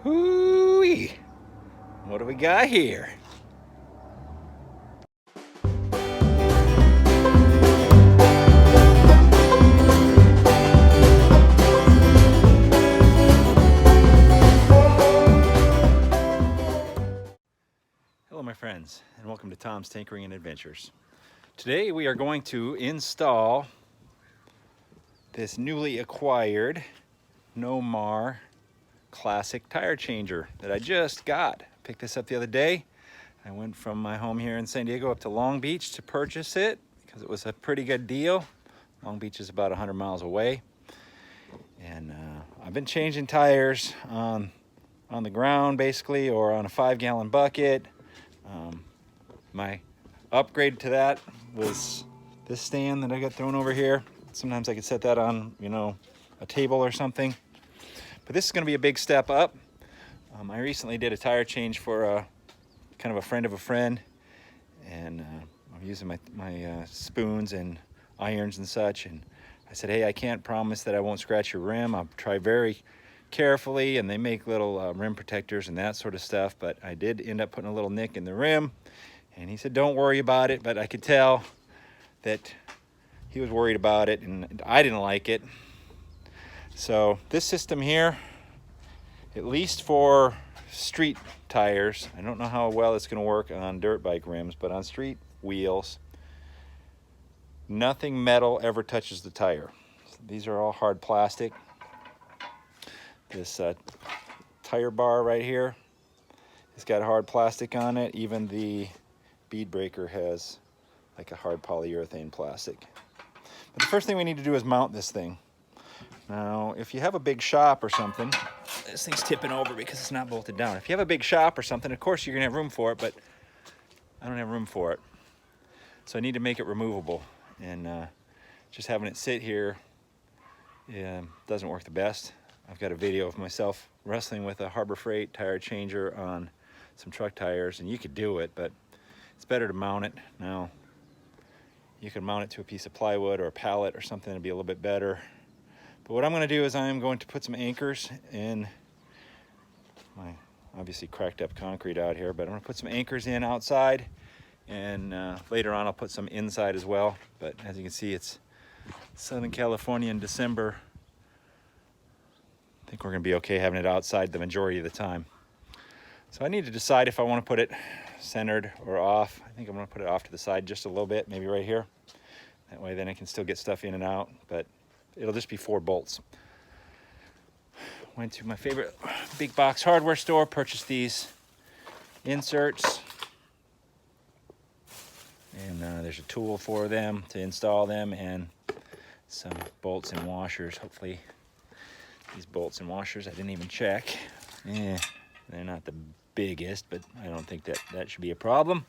Hoo-wee! What do we got here? Hello my friends, and welcome to Tom's Tinkering and Adventures. Today we are going to install this newly acquired Nomar classic tire changer that I just got. Picked this up the other day. I went from my home here in San Diego up to Long Beach to purchase it because it was a pretty good deal. Long Beach is about 100 miles away. And I've been changing tires on the ground basically, or on a 5-gallon bucket. My upgrade to that was this stand that I got thrown over here. Sometimes I could set that on, a table or something. But this is going to be a big step up. I recently did a tire change for kind of a friend of a friend, and I'm using my spoons and irons and such. And I said, hey, I can't promise that I won't scratch your rim. I'll try very carefully, and they make little rim protectors and that sort of stuff. But I did end up putting a little nick in the rim, and he said, don't worry about it. But I could tell that he was worried about it, and I didn't like it. So this system here, at least for street tires, I don't know how well it's going to work on dirt bike rims, but on street wheels, nothing metal ever touches the tire. These are all hard plastic. This tire bar right here, it's got hard plastic on it. Even the bead breaker has like a hard polyurethane plastic. But the first thing we need to do is mount this thing. Now, if you have a big shop or something, this thing's tipping over because it's not bolted down. If you have a big shop or something, of course you're gonna have room for it, but I don't have room for it. So I need to make it removable. And just having it sit here doesn't work the best. I've got a video of myself wrestling with a Harbor Freight tire changer on some truck tires, and you could do it, but it's better to mount it. Now, you can mount it to a piece of plywood or a pallet or something that'd be a little bit better. But what I'm going to do is I'm going to put some anchors in my obviously cracked up concrete out here, but I'm going to put some anchors in outside, and later on I'll put some inside as well. But as you can see, it's Southern California in December. I think we're going to be okay having it outside the majority of the time. So I need to decide if I want to put it centered or off. I think I'm going to put it off to the side just a little bit, maybe right here. That way then I can still get stuff in and out, but it'll just be 4 bolts. Went to my favorite big box hardware store, purchased these inserts. And there's a tool for them to install them, and some bolts and washers. Hopefully these bolts and washers, I didn't even check. They're not the biggest, but I don't think that should be a problem.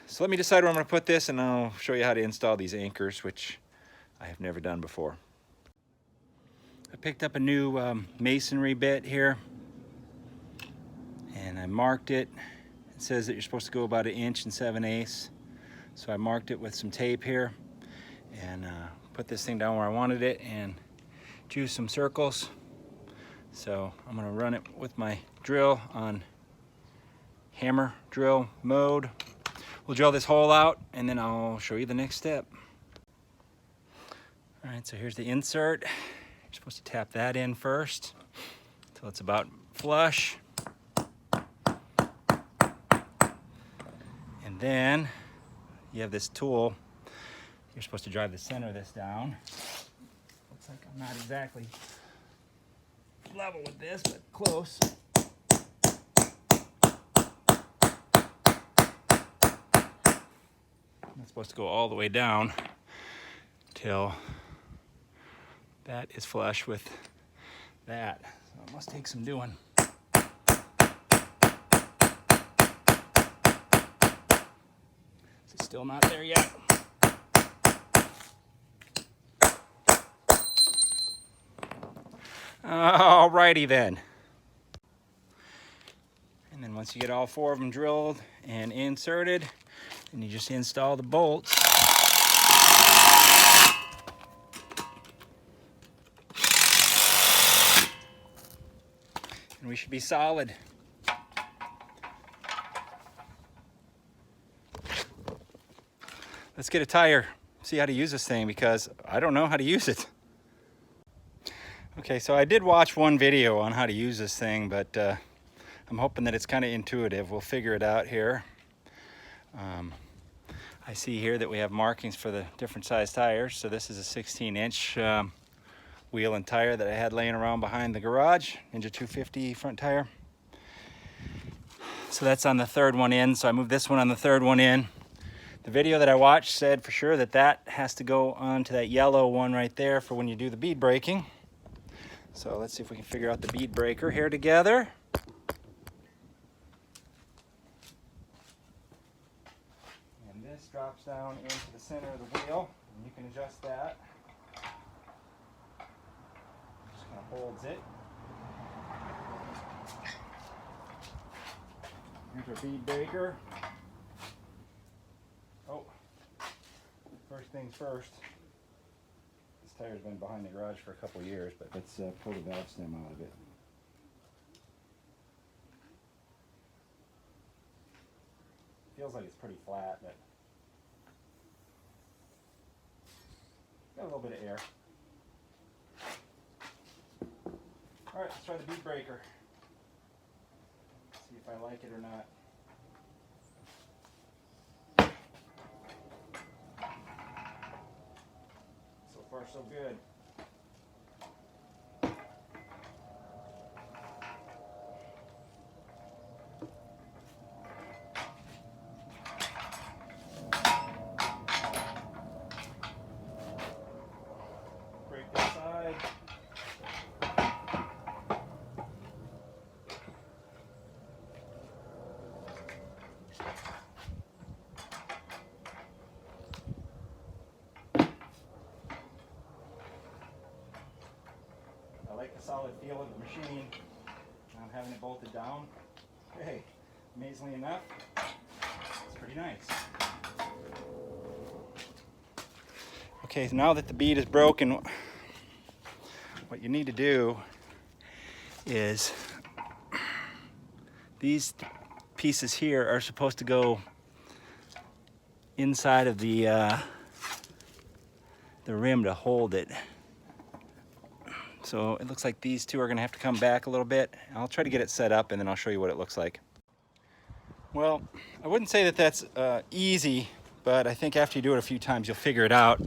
So let me decide where I'm going to put this, and I'll show you how to install these anchors, which I have never done before. I picked up a new masonry bit here, and I marked it. It says that you're supposed to go about 1 7/8 inches. So I marked it with some tape here, and put this thing down where I wanted it, and drew some circles. So I'm going to run it with my drill on hammer drill mode. We'll drill this hole out, and then I'll show you the next step. All right, so here's the insert. You're supposed to tap that in first until it's about flush. And then you have this tool. You're supposed to drive the center of this down. Looks like I'm not exactly level with this, but close. It's supposed to go all the way down till that is flush with that. So it must take some doing. It's still not there yet. Alrighty then. And then once you get all 4 of them drilled and inserted, then you just install the bolts. and we should be solid. Let's get a tire, see how to use this thing, because I don't know how to use it. Okay, so I did watch one video on how to use this thing, but I'm hoping that it's kind of intuitive. We'll figure it out here. I see here that we have markings for the different size tires. So this is a 16-inch wheel and tire that I had laying around behind the garage, Ninja 250 front tire. So that's on the third one in, so I moved this one on the third one in. The video that I watched said for sure that that has to go onto that yellow one right there for when you do the bead braking. So let's see if we can figure out the bead breaker here together. And this drops down into the center of the wheel, and you can adjust that. Just kind of holds it. Here's our bead breaker. Oh, first things first. This tire's been behind the garage for a couple of years, but let's pull the valve stem out of it. Feels like it's pretty flat, but got a little bit of air. All right, let's try the bead breaker. See if I like it or not. So far, so good. Break this side. I like the solid feel of the machine. I'm having it bolted down. Hey, amazingly enough, it's pretty nice. Okay, so now that the bead is broken, what you need to do is these pieces here are supposed to go inside of the rim to hold it. So it looks like these two are gonna have to come back a little bit. I'll try to get it set up and then I'll show you what it looks like. Well, I wouldn't say that that's easy, but I think after you do it a few times, you'll figure it out.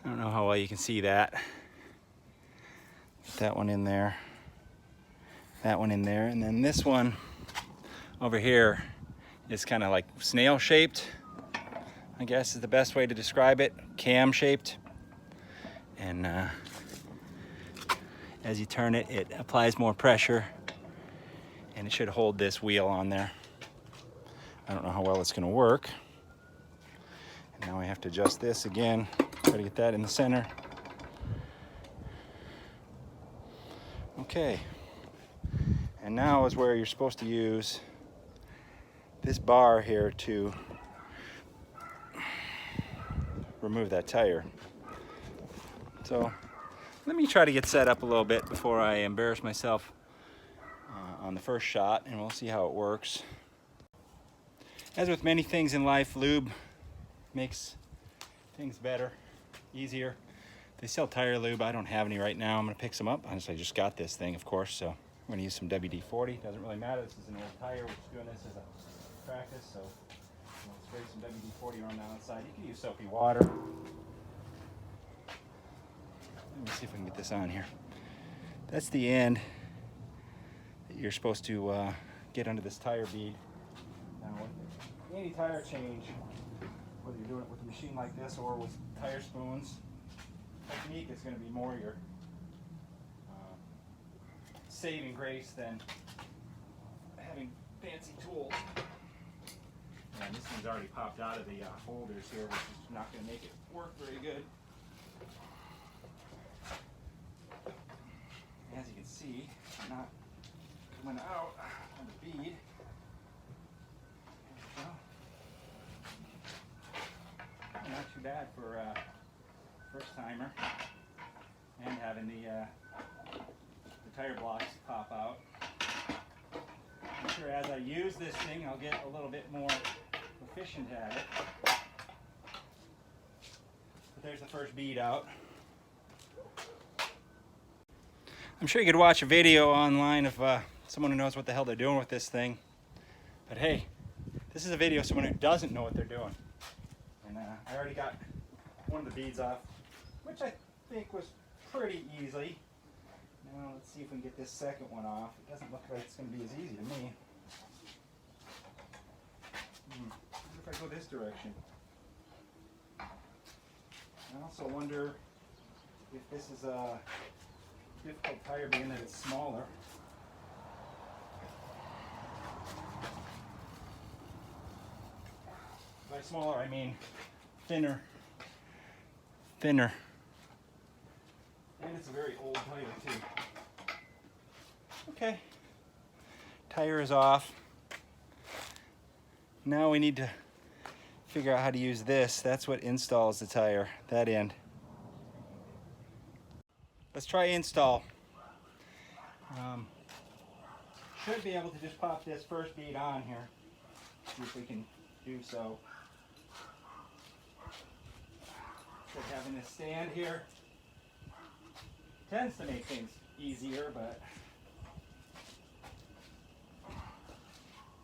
I don't know how well you can see that. Get that one in there, that one in there, and then this one over here is kind of like snail shaped, I guess is the best way to describe it, cam shaped. And as you turn it, it applies more pressure and it should hold this wheel on there. I don't know how well it's going to work. And now we have to adjust this again, try to get that in the center. Okay, and now is where you're supposed to use this bar here to remove that tire. So let me try to get set up a little bit before I embarrass myself on the first shot, and we'll see how it works. As with many things in life, lube makes things better, easier. They sell tire lube. I don't have any right now. I'm gonna pick some up. I just got this thing, of course, so I'm gonna use some WD-40. Doesn't really matter. This is an old tire. We're just doing this as a practice, so we'll spray some WD-40 around the outside. You can use soapy water. Let me see if I can get this on here. That's the end that you're supposed to get under this tire bead. Now, with any tire change, whether you're doing it with a machine like this or with tire spoons, technique is going to be more your saving grace than having fancy tools. And this one's already popped out of the holders here, which is not going to make it work very good. As you can see, it's not coming out on the bead. There we go. Not too bad for a first timer, and having the tire blocks pop out. I'm sure as I use this thing, I'll get a little bit more efficient at it. But there's the first bead out. I'm sure you could watch a video online of someone who knows what the hell they're doing with this thing. But hey, this is a video of someone who doesn't know what they're doing. And I already got one of the beads off, which I think was pretty easy. Now let's see if we can get this second one off. It doesn't look like it's going to be as easy to me. What if I go this direction? I also wonder if this is a difficult tire being that it's smaller. By smaller, I mean thinner. And it's a very old tire too. Okay, tire is off. Now we need to figure out how to use this. That's what installs the tire, that end. Let's try install. Should be able to just pop this first bead on here. See if we can do so. So having this stand here tends to make things easier, but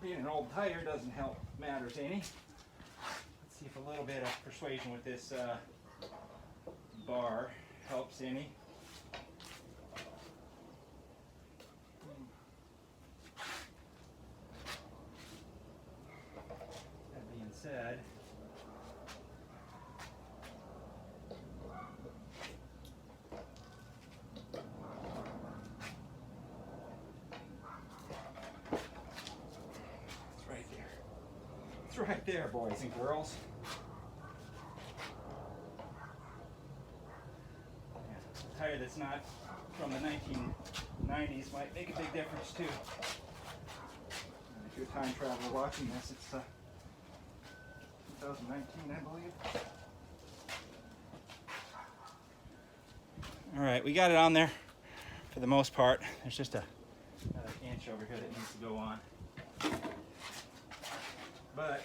being an old tire doesn't help matters any. Let's see if a little bit of persuasion with this bar helps any. That being said, right there, boys and girls. Yeah, a tire that's not from the 1990s might make a big difference too. And if you're a time traveler watching this, it's 2019, I believe. All right, we got it on there for the most part. There's just another inch over here that needs to go on. But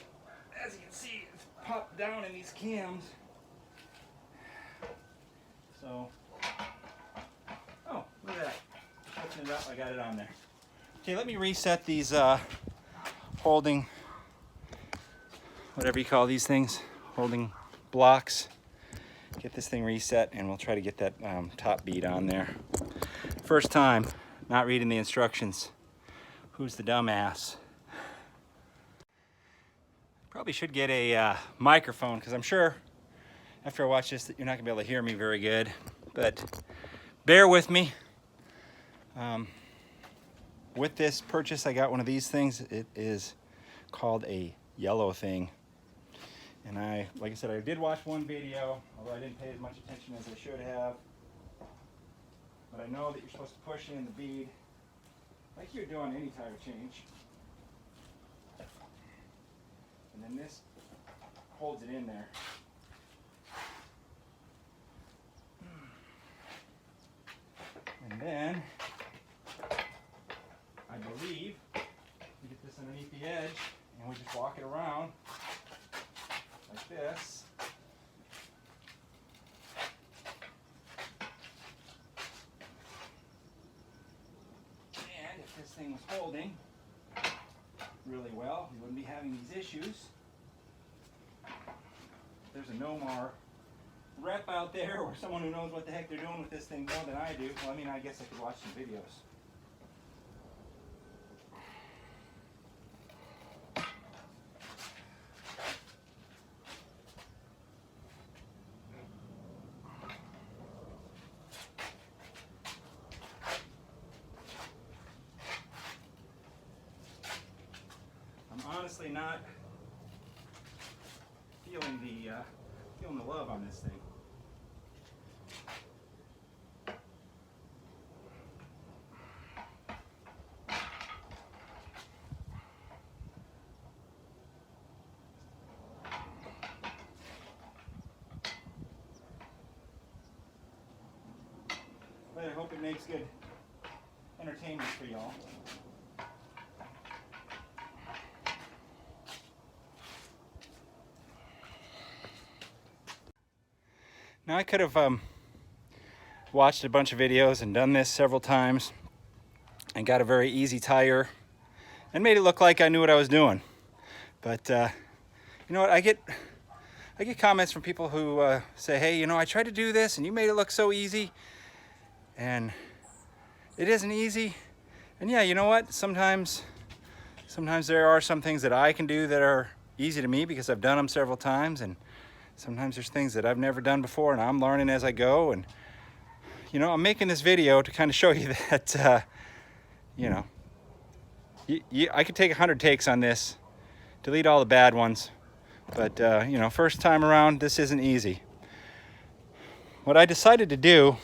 as you can see, it's popped down in these cams. So, oh, look at that. Touching it up, I got it on there. Okay, let me reset these holding, whatever you call these things, holding blocks. Get this thing reset and we'll try to get that top bead on there. First time, not reading the instructions. Who's the dumbass? Probably should get a microphone, because I'm sure after I watch this that you're not going to be able to hear me very good. But bear with me. With this purchase, I got one of these things. It is called a yellow thing. And like I said, I did watch one video, although I didn't pay as much attention as I should have. But I know that you're supposed to push in the bead like you're doing any tire change. And then this holds it in there. And then, I believe, we get this underneath the edge and we just walk it around like this. And if this thing was holding really well, we wouldn't be having these issues. There's a Nomar rep out there, or someone who knows what the heck they're doing with this thing more than I do. Well, I mean, I guess I could watch some videos. I'm honestly not feeling the love on this thing. But I hope it makes good entertainment for y'all. Now I could have watched a bunch of videos and done this several times and got a very easy tire and made it look like I knew what I was doing. But you know what, I get comments from people who say, hey, you know, I tried to do this and you made it look so easy, and it isn't easy. And yeah, you know what, sometimes there are some things that I can do that are easy to me because I've done them several times, and sometimes there's things that I've never done before and I'm learning as I go. And you know, I'm making this video to kind of show you that you know, I could take 100 takes on this, delete all the bad ones, but you know, first time around, this isn't easy. What I decided to do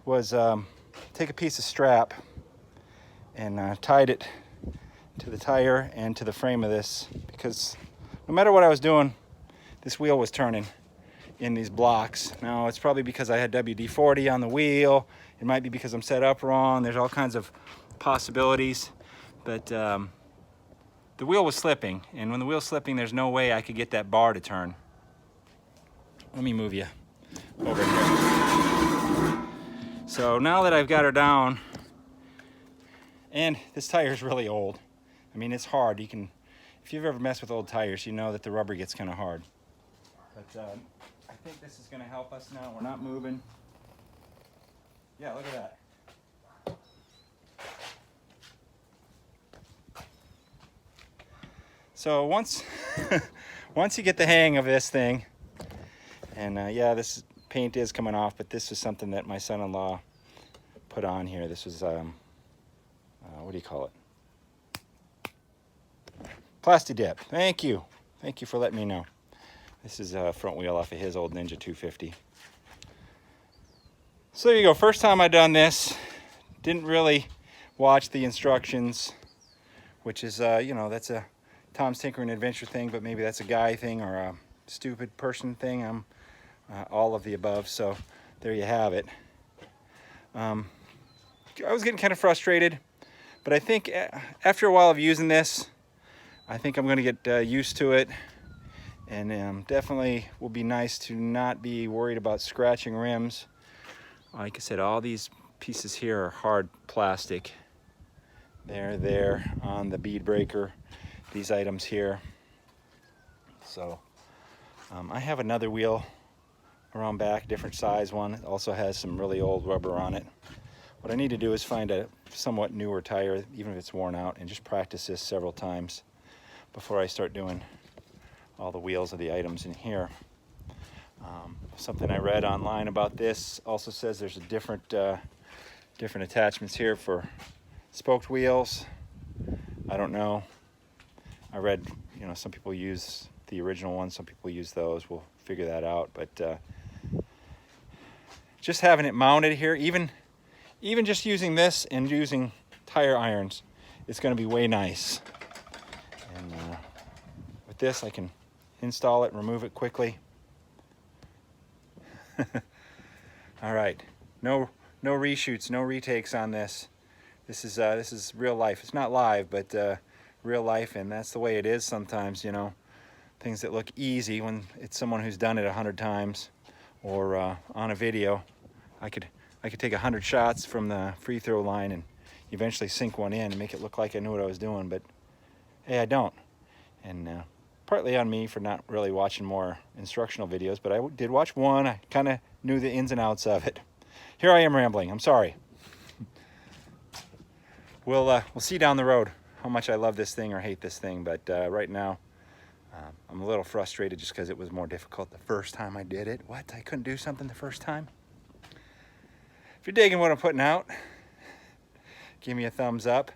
was take a piece of strap and tied it to the tire and to the frame of this, because no matter what I was doing, this wheel was turning in these blocks. Now, it's probably because I had WD-40 on the wheel. It might be because I'm set up wrong. There's all kinds of possibilities, but the wheel was slipping, and when the wheel's slipping, there's no way I could get that bar to turn. Let me move you over here. So now that I've got her down, and this tire is really old. I mean, it's hard. You can, if you've ever messed with old tires, you know that the rubber gets kind of hard. But I think this is going to help us now. We're not moving. Yeah, look at that. So once you get the hang of this thing, and yeah, this paint is coming off, but this is something that my son-in-law put on here. This was what do you call it? Plasti dip. Thank you for letting me know. This is a front wheel off of his old Ninja 250. So there you go. First time I done this, didn't really watch the instructions, which is you know, that's a Tom's Tinkering Adventure thing, but maybe that's a guy thing or a stupid person thing. I'm all of the above. So there you have it. I was getting kind of frustrated, but I think after a while of using this, I think I'm going to get used to it. And definitely will be nice to not be worried about scratching rims. Like I said, all these pieces here are hard plastic. They're there on the bead breaker, these items here. So I have another wheel around back, different size one. It also has some really old rubber on it. What I need to do is find a somewhat newer tire, even if it's worn out, and just practice this several times before I start doing all the wheels of the items in here. Something I read online about this also says there's a different attachments here for spoked wheels. I don't know. I read, you know, some people use the original ones, some people use those. We'll figure that out. But just having it mounted here, even just using this and using tire irons, it's going to be way nice. And with this, I can install it and remove it quickly. All right, no reshoots, no retakes on this. This is real life. It's not live, but real life, and that's the way it is sometimes. You know, things that look easy when it's someone who's done it 100 times, or on a video. I could take 100 shots from the free throw line and eventually sink one in and make it look like I knew what I was doing, but hey, I don't. And partly on me for not really watching more instructional videos, but I did watch one. I kind of knew the ins and outs of it. Here I am rambling. I'm sorry. We'll see down the road how much I love this thing or hate this thing, but right now I'm a little frustrated just because it was more difficult the first time I did it. What? I couldn't do something the first time? If you're digging what I'm putting out, give me a thumbs up.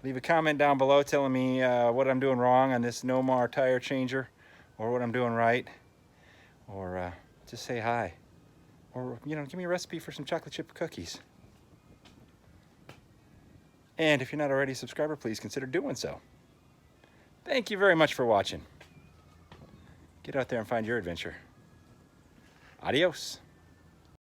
Leave a comment down below telling me what I'm doing wrong on this Nomar tire changer, or what I'm doing right, or just say hi, or you know, give me a recipe for some chocolate chip cookies. And if you're not already a subscriber, please consider doing so. Thank you very much for watching. Get out there and find your adventure. Adios.